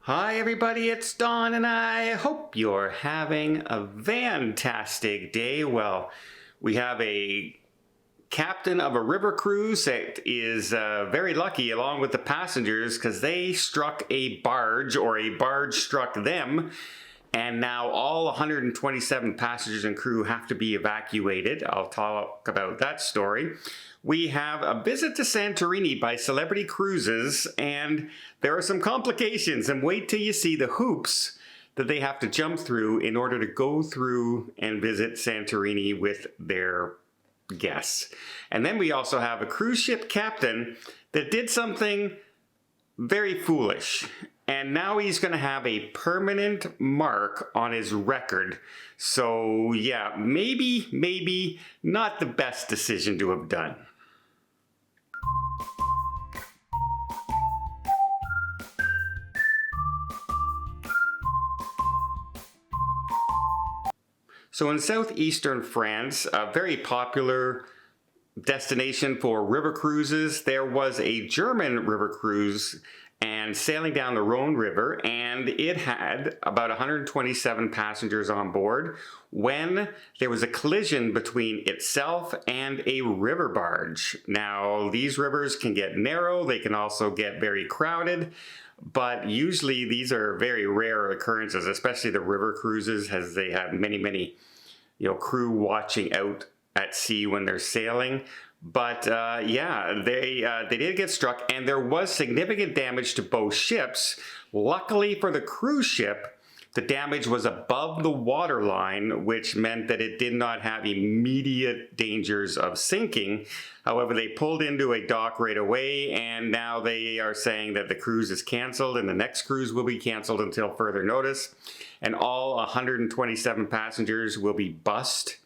Hi everybody, it's Don and I hope you're having a fantastic day. Well, we have a captain of a river cruise that is very lucky along with the passengers because they struck a barge, or a barge struck them, and now all 127 passengers and crew have to be evacuated. I'll talk about that story. We have a visit to Santorini by Celebrity Cruises, and there are some complications, and wait till you see the hoops that they have to jump through in order to go through and visit Santorini with their guests. And then we also have a cruise ship captain that did something very foolish, and now he's going to have a permanent mark on his record. So yeah, maybe not the best decision to have done. So in southeastern France, a very popular destination for river cruises, there was a German river cruise and sailing down the Rhone River, and it had about 127 passengers on board when there was a collision between itself and a river barge. Now, these rivers can get narrow, they can also get very crowded, but usually these are very rare occurrences, especially the river cruises, as they have many crew watching out at sea when they're sailing. But yeah, they did get struck, and there was significant damage to both ships. Luckily for the cruise ship, the damage was above the waterline, which meant that it did not have immediate dangers of sinking. However, they pulled into a dock right away, and now they are saying that the cruise is canceled, and the next cruise will be canceled until further notice. And all 127 passengers will be bussed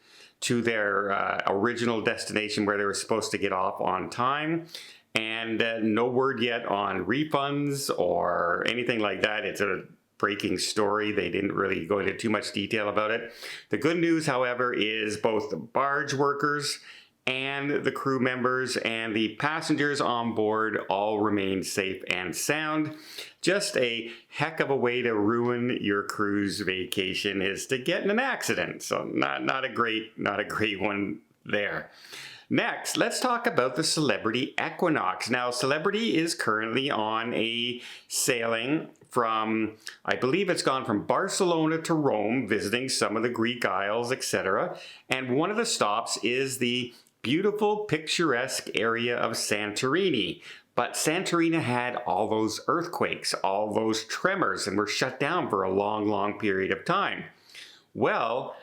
to their original destination where they were supposed to get off on time. And no word yet on refunds or anything like that. It's a breaking story. They didn't really go into too much detail about it. The good news, however, is both the barge workers and the crew members and the passengers on board all remain safe and sound. Just a heck of a way to ruin your cruise vacation is to get in an accident. So not a great one there. Next, let's talk about the Celebrity Equinox. Now, Celebrity is currently on a sailing from, I believe it's gone from Barcelona to Rome, visiting some of the Greek Isles, etc. And one of the stops is the beautiful, picturesque area of Santorini. But Santorini had all those earthquakes, all those tremors, and were shut down for a long period of time. Well,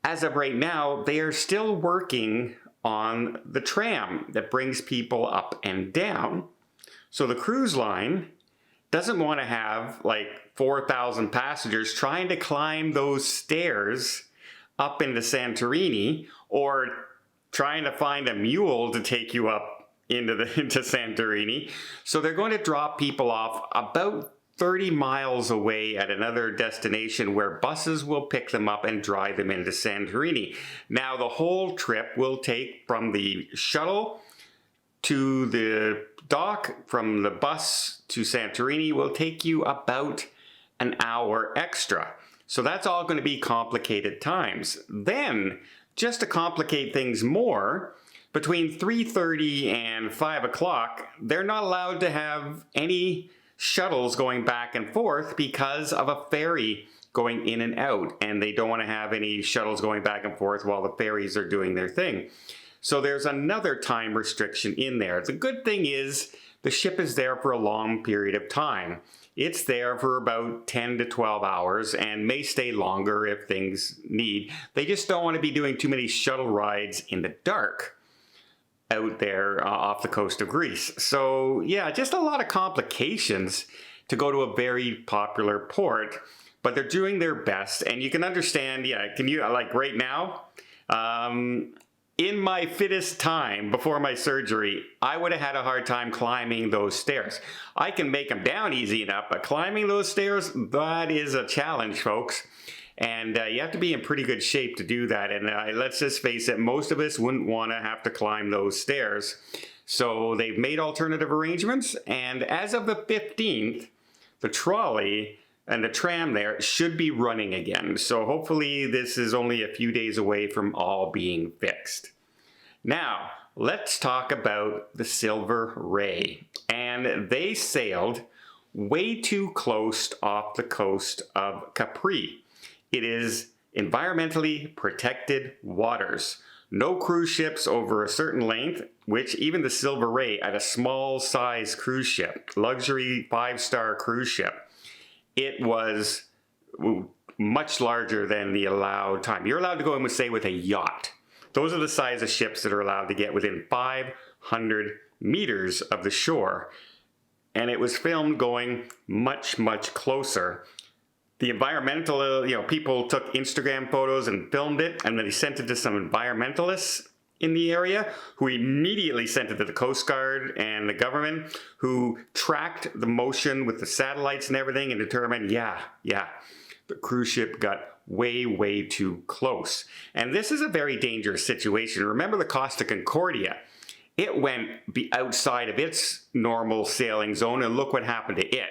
as of right now, they are still working on the tram that brings people up and down. So the cruise line doesn't want to have like 4,000 passengers trying to climb those stairs up into Santorini, or trying to find a mule to take you up into Santorini. So they're going to drop people off about 30 miles away at another destination where buses will pick them up and drive them into Santorini. Now, the whole trip will take from the shuttle to the dock, from the bus to Santorini, will take you about an hour extra. So that's all going to be complicated times. Then, just to complicate things more, between 3:30 and 5 o'clock, they're not allowed to have any shuttles going back and forth because of a ferry going in and out, and they don't want to have any shuttles going back and forth while the ferries are doing their thing. So there's another time restriction in there. The good thing is the ship is there for a long period of time. It's there for about 10 to 12 hours and may stay longer if things need. They just don't want to be doing too many shuttle rides in the dark out there off the coast of Greece. So yeah, just a lot of complications to go to a very popular port, but they're doing their best, and you can understand, yeah, can you, like right now, in my fittest time before my surgery, I would have had a hard time climbing those stairs. I can make them down easy enough, but climbing those stairs, that is a challenge, folks. And you have to be in pretty good shape to do that. And let's just face it, most of us wouldn't want to have to climb those stairs. So they've made alternative arrangements. And as of the 15th, the trolley and the tram there should be running again. So hopefully this is only a few days away from all being fixed. Now, let's talk about the Silver Ray. And they sailed way too close off the coast of Capri. It is environmentally protected waters. No cruise ships over a certain length, which even the Silver Ray, at a small size cruise ship, luxury 5-star cruise ship, it was much larger than the allowed time. You're allowed to go in with, say, with a yacht. Those are the size of ships that are allowed to get within 500 meters of the shore. And it was filmed going much, much closer. The environmental, people took Instagram photos and filmed it, and then they sent it to some environmentalists in the area, who immediately sent it to the Coast Guard and the government, who tracked the motion with the satellites and everything and determined, yeah, the cruise ship got way, way too close. And this is a very dangerous situation. Remember the Costa Concordia. It went outside of its normal sailing zone, and look what happened to it.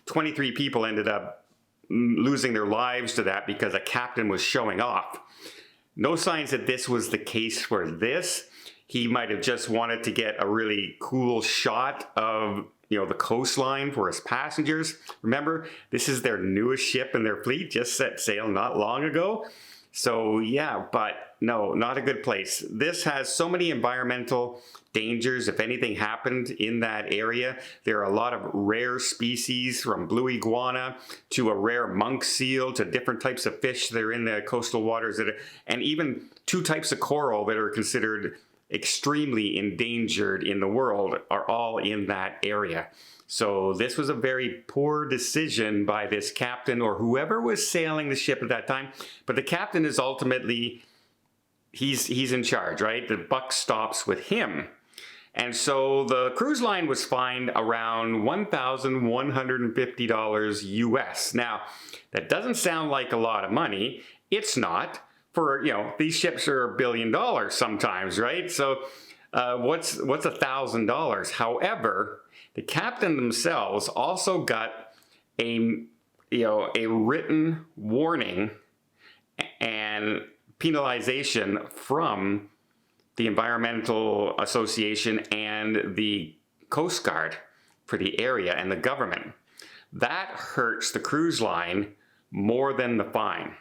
23 people ended up losing their lives to that because a captain was showing off. No signs that this was the case for this. He might have just wanted to get a really cool shot of the coastline for his passengers. Remember, this is their newest ship in their fleet, just set sail not long ago. So yeah, but no, not a good place. This has so many environmental dangers. If anything happened in that area, there are a lot of rare species, from blue iguana to a rare monk seal to different types of fish that are in the coastal waters, and even 2 types of coral that are considered extremely endangered in the world are all in that area. So this was a very poor decision by this captain or whoever was sailing the ship at that time. But the captain is ultimately, he's in charge, right? The buck stops with him. And so the cruise line was fined around $1,150 US. Now, that doesn't sound like a lot of money. It's not. For, these ships are $1 billion sometimes, right? So what's $1,000? However, the captain themselves also got a written warning and penalization from the Environmental Association and the Coast Guard for the area and the government. That hurts the cruise line more than the fine.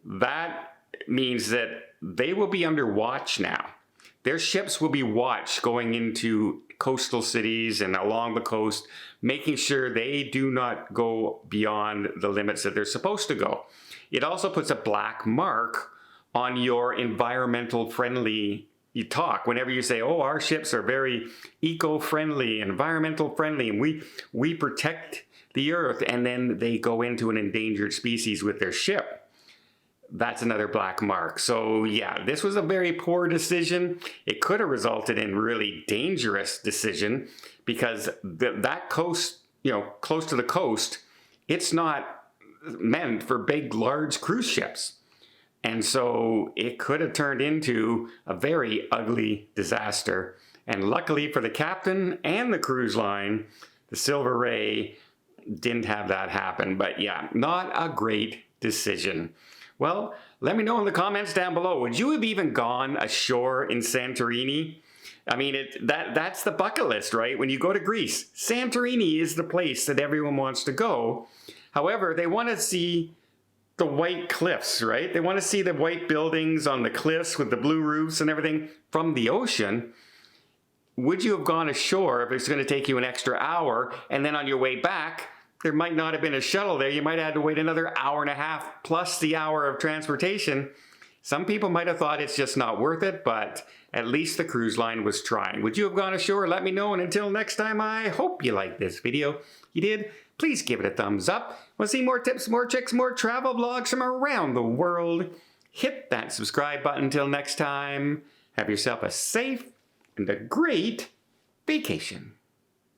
That means that they will be under watch now. Their ships will be watched going into coastal cities and along the coast, making sure they do not go beyond the limits that they're supposed to go. It also puts a black mark on your environmental friendly talk. Whenever you say, oh, our ships are very eco-friendly, environmental friendly, and we protect the earth, and then they go into an endangered species with their ship. That's another black mark. So yeah, this was a very poor decision. It could have resulted in really dangerous decision, because that coast, close to the coast, it's not meant for big, large cruise ships. And so it could have turned into a very ugly disaster. And luckily for the captain and the cruise line, the Silver Ray didn't have that happen. But yeah, not a great decision. Well, let me know in the comments down below. Would you have even gone ashore in Santorini? I mean, that's the bucket list, right? When you go to Greece, Santorini is the place that everyone wants to go. However, they want to see the white cliffs, right? They want to see the white buildings on the cliffs with the blue roofs and everything from the ocean. Would you have gone ashore if it's going to take you an extra hour, and then on your way back, there might not have been a shuttle there. You might have had to wait another hour and a half plus the hour of transportation. Some people might have thought it's just not worth it, but at least the cruise line was trying. Would you have gone ashore? Let me know. And until next time, I hope you liked this video. If you did, please give it a thumbs up. Want to see more tips, more tricks, more travel vlogs from around the world? Hit that subscribe button. Until next time, have yourself a safe and a great vacation.